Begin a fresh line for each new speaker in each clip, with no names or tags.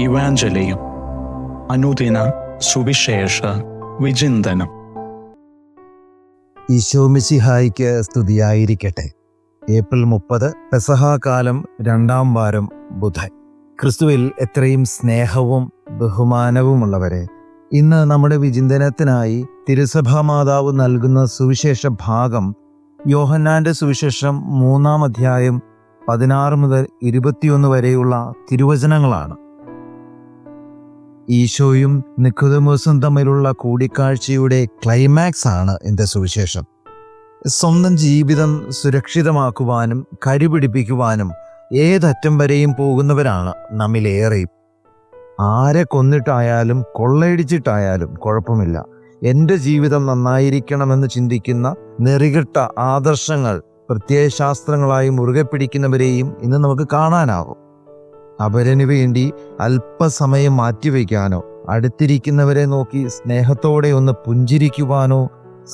ഇവാഞ്ചലിയും അനുദിന സുവിശേഷ വിചിന്തനം.
ഈശോമിശിഹായ്ക്ക് സ്തുതിയായിരിക്കട്ടെ. ഏപ്രിൽ 30 പെസഹാകാലം 2-ാം വാരം ബുധൻ. ക്രിസ്തുവിൽ എത്രയും സ്നേഹവും ബഹുമാനവുമുള്ളവരെ, ഇന്ന് നമ്മുടെ വിചിന്തനത്തിനായി തിരുസഭാ മാതാവ് നൽകുന്ന സുവിശേഷ ഭാഗം യോഹന്നാന്റെ സുവിശേഷം 3-ാം അധ്യായം 16 മുതൽ 21 വരെയുള്ള തിരുവചനങ്ങളാണ്. ഈശോയും നിക്കോദെമോസും തമ്മിലുള്ള കൂടിക്കാഴ്ചയുടെ ക്ലൈമാക്സ് ആണ് ഇന്നത്തെ സുവിശേഷം. സ്വന്തം ജീവിതം സുരക്ഷിതമാക്കുവാനും കരുപിടിപ്പിക്കുവാനും ഏതറ്റം വരെയും പോകുന്നവരാണ് നമ്മിലേറെയും. ആരെ കൊന്നിട്ടായാലും കൊള്ളയടിച്ചിട്ടായാലും കുഴപ്പമില്ല, എൻ്റെ ജീവിതം നന്നായിരിക്കണമെന്ന് ചിന്തിക്കുന്ന നെറികെട്ട ആദർശങ്ങൾ പ്രത്യയശാസ്ത്രങ്ങളായി മുറുകെ പിടിക്കുന്നവരെയും ഇന്ന് നമുക്ക് കാണാനാവും. അവരനു വേണ്ടി അല്പസമയം മാറ്റിവെക്കാനോ അടുത്തിരിക്കുന്നവരെ നോക്കി സ്നേഹത്തോടെ ഒന്ന് പുഞ്ചിരിക്കുവാനോ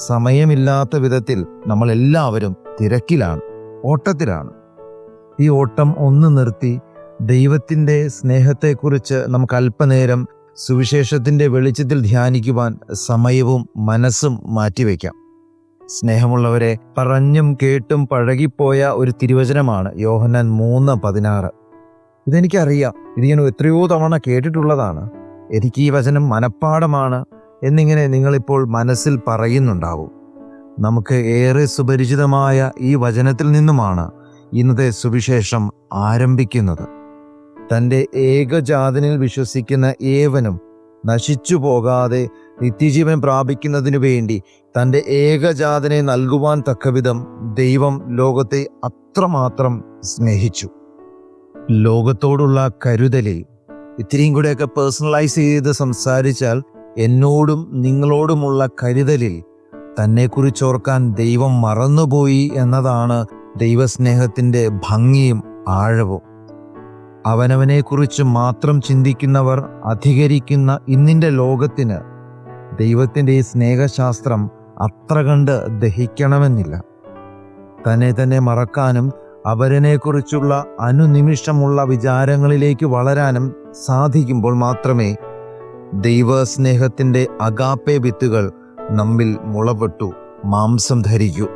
സമയമില്ലാത്ത വിധത്തിൽ നമ്മളെല്ലാവരും തിരക്കിലാണ്, ഓട്ടത്തിലാണ്. ഈ ഓട്ടം ഒന്ന് നിർത്തി ദൈവത്തിൻ്റെ സ്നേഹത്തെക്കുറിച്ച് നമുക്ക് അല്പനേരം സുവിശേഷത്തിൻ്റെ വെളിച്ചത്തിൽ ധ്യാനിക്കുവാൻ സമയവും മനസ്സും മാറ്റിവെക്കാം. സ്നേഹമുള്ളവരെ, പറഞ്ഞും കേട്ടും പഴകിപ്പോയ ഒരു തിരുവചനമാണ് യോഹന്നാൻ 3:16. ഇതെനിക്കറിയാം, ഇത് ഞാൻ എത്രയോ തവണ കേട്ടിട്ടുള്ളതാണ്, എനിക്ക് ഈ വചനം മനഃപ്പാഠമാണ് എന്നിങ്ങനെ നിങ്ങളിപ്പോൾ മനസ്സിൽ പറയുന്നുണ്ടാവും. നമുക്ക് ഏറെ സുപരിചിതമായ ഈ വചനത്തിൽ നിന്നുമാണ് ഇന്നത്തെ സുവിശേഷം ആരംഭിക്കുന്നത്. തൻ്റെ ഏകജാതനിൽ വിശ്വസിക്കുന്ന ഏവനും നശിച്ചു പോകാതെ നിത്യജീവൻ പ്രാപിക്കുന്നതിനു വേണ്ടി തൻ്റെ ഏകജാതനെ നൽകുവാൻ തക്കവിധം ദൈവം ലോകത്തെ അത്രമാത്രം സ്നേഹിച്ചു. ലോകത്തോടുള്ള കരുതലിൽ ഇത്തിരിയും കൂടെയൊക്കെ പേഴ്സണലൈസ് ചെയ്ത് സംസാരിച്ചാൽ, എന്നോടും നിങ്ങളോടുമുള്ള കരുതലിൽ തന്നെക്കുറിച്ചോർക്കാൻ ദൈവം മറന്നുപോയി എന്നതാണ് ദൈവസ്നേഹത്തിൻ്റെ ഭംഗിയും ആഴവും. അവനവനെക്കുറിച്ച് മാത്രം ചിന്തിക്കുന്നവർ അധികരിക്കുന്ന ഇന്നിൻ്റെ ലോകത്തിന് ദൈവത്തിൻ്റെ ഈ സ്നേഹശാസ്ത്രം അത്ര കണ്ട് ദഹിക്കണമെന്നില്ല. തന്നെ മറക്കാനും അവരനെക്കുറിച്ചുള്ള അനുനിമിഷമുള്ള വിചാരങ്ങളിലേക്ക് വളരാനും സാധിക്കുമ്പോൾ മാത്രമേ ദൈവസ്നേഹത്തിൻ്റെ അഗാപ്പെ വിത്തുകൾ നമ്മിൽ മുളപൊട്ടു മാംസം ധരിക്കൂ.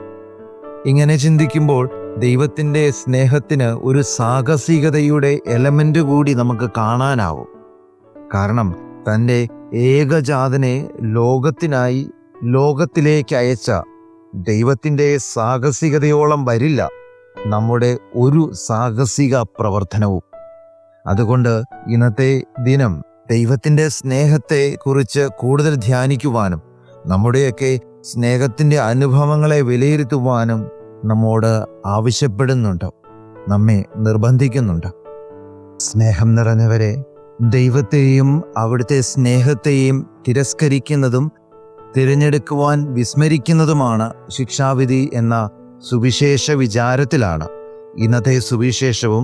ഇങ്ങനെ ചിന്തിക്കുമ്പോൾ ദൈവത്തിൻ്റെ സ്നേഹത്തിന് ഒരു സാഹസികതയുടെ എലമെൻ്റ് കൂടി നമുക്ക് കാണാനാവും. കാരണം തൻ്റെ ഏകജാതനെ ലോകത്തിനായി ലോകത്തിലേക്ക് അയച്ച ദൈവത്തിൻ്റെ സാഹസികതയോളം വരില്ല നമ്മുടെ ഒരു സാഹസിക പ്രവർത്തനവും. അതുകൊണ്ട് ഇന്നത്തെ ദിനം ദൈവത്തിൻ്റെ സ്നേഹത്തെ കുറിച്ച് കൂടുതൽ ധ്യാനിക്കുവാനും നമ്മുടെയൊക്കെ സ്നേഹത്തിൻ്റെ അനുഭവങ്ങളെ വിലയിരുത്തുവാനും നമ്മോട് ആവശ്യപ്പെടുന്നുണ്ട്, നമ്മെ നിർബന്ധിക്കുന്നുണ്ട്. സ്നേഹം നിറഞ്ഞവരെ, ദൈവത്തെയും അവിടുത്തെ സ്നേഹത്തെയും തിരസ്കരിക്കുന്നതും തിരഞ്ഞെടുക്കുവാൻ വിസ്മരിക്കുന്നതുമാണ് ശിക്ഷാവിധി എന്ന സുവിശേഷ വിചാരത്തിലാണ് ഇന്നത്തെ സുവിശേഷവും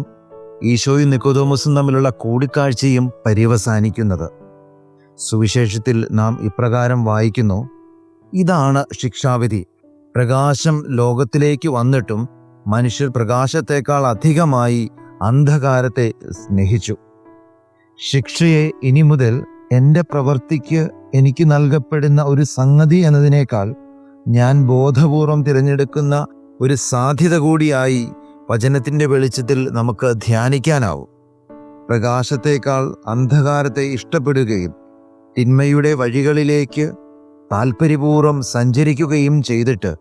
ഈശോയും നിക്കോദെമോസും തമ്മിലുള്ള കൂടിക്കാഴ്ചയും പര്യവസാനിക്കുന്നത്. സുവിശേഷത്തിൽ നാം ഇപ്രകാരം വായിക്കുന്നു: ഇതാണ് ശിക്ഷാവിധി, പ്രകാശം ലോകത്തിലേക്ക് വന്നിട്ടും മനുഷ്യർ പ്രകാശത്തേക്കാൾ അധികമായി അന്ധകാരത്തെ സ്നേഹിച്ചു. ശിക്ഷയെ ഇനി മുതൽ എൻ്റെ പ്രവൃത്തിക്ക് എനിക്ക് നൽകപ്പെടുന്ന ഒരു സംഗതി എന്നതിനേക്കാൾ ഞാൻ ബോധപൂർവം തിരഞ്ഞെടുക്കുന്ന ഒരു സാധ്യത കൂടിയായി വചനത്തിൻ്റെ വെളിച്ചത്തിൽ നമുക്ക് ധ്യാനിക്കാനാവും. പ്രകാശത്തേക്കാൾ അന്ധകാരത്തെ ഇഷ്ടപ്പെടുകയും തിന്മയുടെ വഴികളിലേക്ക് താൽപര്യപൂർവ്വം സഞ്ചരിക്കുകയും ചെയ്തിട്ട്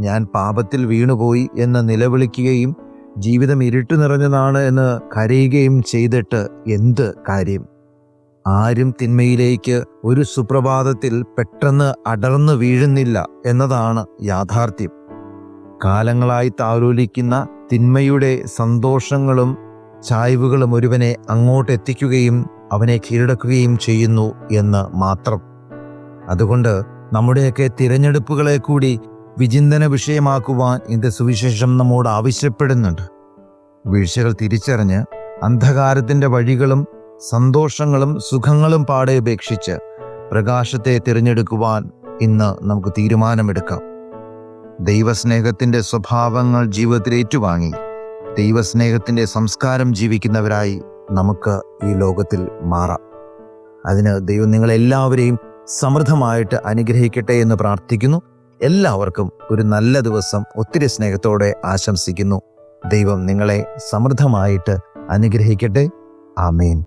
ഞാൻ പാപത്തിൽ വീണുപോയി എന്ന് നിലവിളിക്കുകയും ജീവിതം ഇരുട്ടു നിറഞ്ഞതാണ് എന്ന് കരയുകയും ചെയ്തിട്ട് എന്ത് കാര്യം? ആരും തിന്മയിലേക്ക് ഒരു സുപ്രഭാതത്തിൽ പെട്ടെന്ന് അടർന്നു വീഴുന്നില്ല എന്നതാണ് യാഥാർത്ഥ്യം. കാലങ്ങളായി താലോലിക്കുന്ന തിന്മയുടെ സന്തോഷങ്ങളും ചായ്വുകളും ഒരുവനെ അങ്ങോട്ടെത്തിക്കുകയും അവനെ കീഴടക്കുകയും ചെയ്യുന്നു എന്ന് മാത്രം. അതുകൊണ്ട് നമ്മുടെയൊക്കെ തിരഞ്ഞെടുപ്പുകളെ കൂടി വിചിന്തന വിഷയമാക്കുവാൻ ഇന്നത്തെ സുവിശേഷം നമ്മോട് ആവശ്യപ്പെടുന്നുണ്ട്. വീഴ്ചകൾ തിരിച്ചറിഞ്ഞ് അന്ധകാരത്തിൻ്റെ വഴികളും സന്തോഷങ്ങളും സുഖങ്ങളും പാടെ ഉപേക്ഷിച്ച് പ്രകാശത്തെ തിരഞ്ഞെടുക്കുവാൻ ഇന്ന് നമുക്ക് തീരുമാനമെടുക്കാം. ദൈവസ്നേഹത്തിൻ്റെ സ്വഭാവങ്ങൾ ജീവിതത്തിൽ ഏറ്റുവാങ്ങി ദൈവസ്നേഹത്തിൻ്റെ സംസ്കാരം ജീവിക്കുന്നവരായി നമുക്ക് ഈ ലോകത്തിൽ മാറാം. അതിന് ദൈവം നിങ്ങളെല്ലാവരെയും സമൃദ്ധമായിട്ട് അനുഗ്രഹിക്കട്ടെ എന്ന് പ്രാർത്ഥിക്കുന്നു. എല്ലാവർക്കും ഒരു നല്ല ദിവസം ഒത്തിരി സ്നേഹത്തോടെ ആശംസിക്കുന്നു. ദൈവം നിങ്ങളെ സമൃദ്ധമായിട്ട് അനുഗ്രഹിക്കട്ടെ. ആമേൻ.